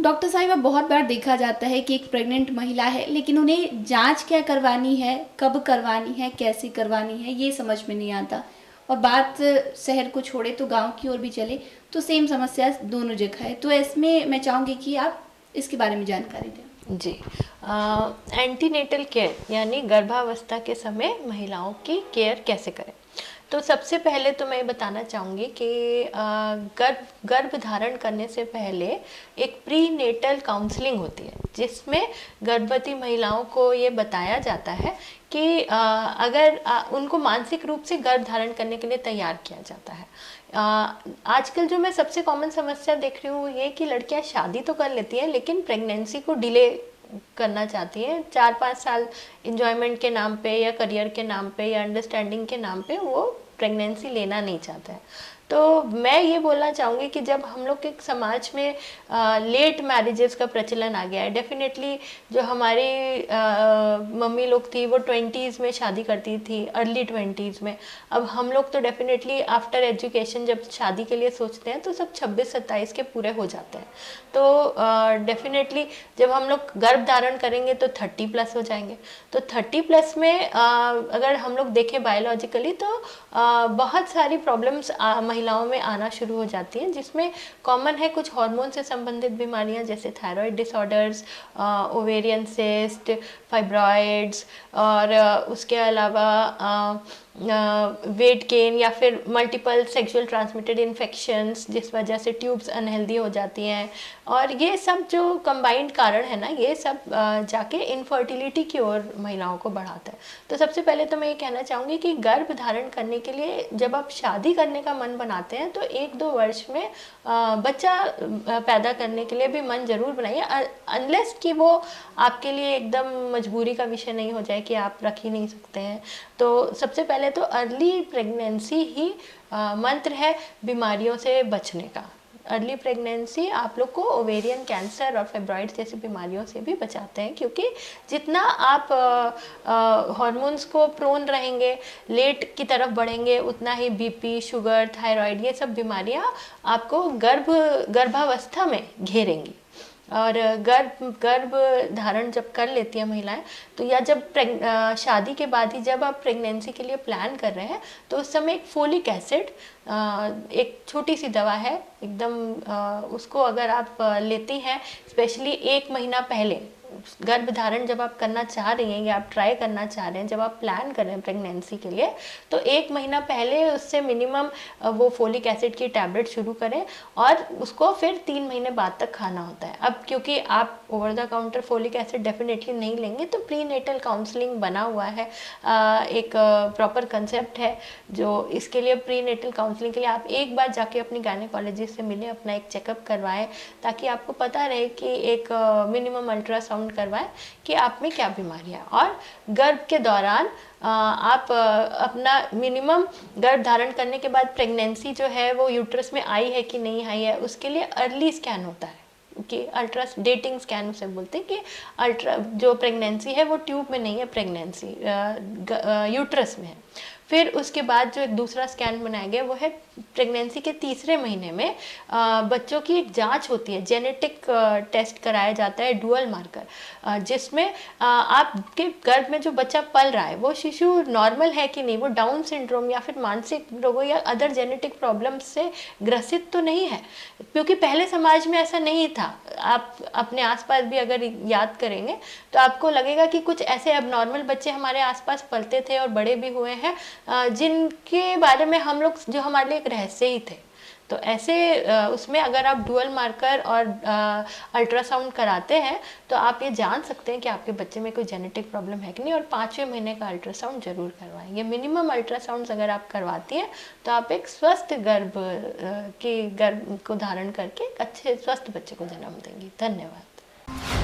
Doctor साहिबा, बहुत बार देखा जाता है कि एक प्रेग्नेंट महिला है लेकिन उन्हें जांच क्या करवानी है, कब करवानी है, कैसे करवानी है, ये समझ में नहीं आता। और बात शहर को छोड़े तो गांव की ओर भी चले तो सेम समस्या दोनों जगह है। तो इसमें मैं चाहूँगी कि आप इसके बारे में जानकारी दें। जी, एंटीनेटल केयर यानी गर्भावस्था के समय महिलाओं की केयर कैसे करें। तो सबसे पहले तो मैं बताना चाहूँगी कि गर्भ धारण करने से पहले एक प्री नेटल काउंसलिंग होती है, जिसमें गर्भवती महिलाओं को ये बताया जाता है कि अगर उनको मानसिक रूप से गर्भ धारण करने के लिए तैयार किया जाता है। आजकल जो मैं सबसे कॉमन समस्या देख रही हूँ ये कि लड़कियां शादी तो कर लेती हैं लेकिन प्रेगनेंसी को डिले करना चाहती हैं। 4-5 साल इंजॉयमेंट के नाम पे या करियर के नाम पे या अंडरस्टैंडिंग के नाम पे वो प्रेगनेंसी लेना नहीं चाहता है। तो मैं ये बोलना चाहूँगी कि जब हम लोग के समाज में लेट मैरिजेस का प्रचलन आ गया है, डेफिनेटली जो हमारी मम्मी लोग थी वो 20s में शादी करती थी, अर्ली 20s में। अब हम लोग तो डेफिनेटली आफ्टर एजुकेशन जब शादी के लिए सोचते हैं तो सब 26-27 के पूरे हो जाते हैं। तो डेफिनेटली जब हम लोग गर्भ धारण करेंगे तो 30+ हो जाएंगे। तो 30+ में अगर हम लोग देखें बायोलॉजिकली तो बहुत सारी प्रॉब्लम्स महिलाओं में आना शुरू हो जाती हैं, जिसमें कॉमन है कुछ हार्मोन से संबंधित बीमारियां जैसे thyroid disorders, ovarian cyst, fibroids और उसके अलावा वेट गेन या फिर मल्टीपल सेक्सुअल ट्रांसमिटेड इन्फेक्शंस, जिस वजह से ट्यूब्स अनहेल्दी हो जाती हैं। और ये सब जो कंबाइंड कारण है ना, ये सब जाके इनफर्टिलिटी की ओर महिलाओं को बढ़ाता है। तो सबसे पहले तो मैं ये कहना चाहूँगी कि गर्भ धारण करने के लिए जब आप शादी करने का मन बनाते हैं तो 1-2 वर्ष में बच्चा पैदा करने के लिए भी मन जरूर बनाइए, अनलेस कि वो आपके लिए एकदम मजबूरी का विषय नहीं हो जाए कि आप रख ही नहीं सकते हैं। तो सबसे पहले तो अर्ली प्रेगनेंसी ही मंत्र है बीमारियों से बचने का। अर्ली प्रेगनेंसी आप लोग को ओवेरियन कैंसर और फाइब्रॉइड्स जैसी बीमारियों से भी बचाते हैं, क्योंकि जितना आप हार्मोन्स को प्रोन रहेंगे, लेट की तरफ बढ़ेंगे, उतना ही बीपी, शुगर, थायराइड ये सब बीमारियां आपको गर्भावस्था में घेरेंगी। और गर्भ धारण जब कर लेती हैं महिलाएं तो या जब शादी के बाद ही जब आप प्रेगनेंसी के लिए प्लान कर रहे हैं तो उस समय एक फोलिक एसिड, एक छोटी सी दवा है एकदम, उसको अगर आप लेती हैं स्पेशली 1 महीना पहले गर्भ धारण जब आप करना चाह रही हैं या आप ट्राई करना चाह रहे हैं, जब आप प्लान कर रहे हैं प्रेगनेंसी के लिए, तो 1 महीना पहले उससे मिनिमम वो फोलिक एसिड की टैबलेट शुरू करें और उसको फिर 3 महीने बाद तक खाना होता है। अब क्योंकि आप over the counter folic acid definitely नहीं लेंगे तो प्री नेटल काउंसलिंग बना हुआ है, एक प्रॉपर कंसेप्ट है जो इसके लिए प्री नेटल काउंसलिंग के लिए आप एक बार जाके अपनी गायनेकोलॉजिस्ट से मिलें, अपना एक चेकअप करवाएं, ताकि आपको पता रहे कि एक मिनिमम अल्ट्रासाउंड करवाएं कि आप में क्या बीमारी है। और गर्भ के दौरान आप अपना मिनिमम गर्भ धारण करने के बाद प्रेगनेंसी जो है वो यूट्रस में आई है कि नहीं आई है, उसके लिए अर्ली स्कैन होता है कि अल्ट्रा डेटिंग स्कैन उसे बोलते हैं, कि जो प्रेगनेंसी है वो ट्यूब में नहीं है, प्रेगनेंसी यूट्रस में है। फिर उसके बाद जो एक दूसरा स्कैन बनाया गया वो है प्रेगनेंसी के 3रे महीने में बच्चों की एक जांच होती है, जेनेटिक टेस्ट कराया जाता है, डुअल मार्कर, जिसमें आपके गर्भ में जो बच्चा पल रहा है वो शिशु नॉर्मल है कि नहीं, वो डाउन सिंड्रोम या फिर मानसिक रोगों या अदर जेनेटिक प्रॉब्लम्स से ग्रसित तो नहीं है, क्योंकि पहले समाज में ऐसा नहीं था। आप अपने आसपास भी अगर याद करेंगे तो आपको लगेगा कि कुछ ऐसे अबनॉर्मल बच्चे हमारे आसपास पलते थे और बड़े भी हुए हैं, जिनके बारे में हम लोग, जो हमारे लिए एक रहस्य ही थे। तो ऐसे उसमें अगर आप डुअल मार्कर और अल्ट्रासाउंड कराते हैं तो आप ये जान सकते हैं कि आपके बच्चे में कोई जेनेटिक प्रॉब्लम है कि नहीं। और 5वें महीने का अल्ट्रासाउंड जरूर करवाएं। ये मिनिमम अल्ट्रासाउंड्स अगर आप करवाती हैं तो आप एक स्वस्थ गर्भ को धारण करके एक अच्छे स्वस्थ बच्चे को जन्म देंगी। धन्यवाद।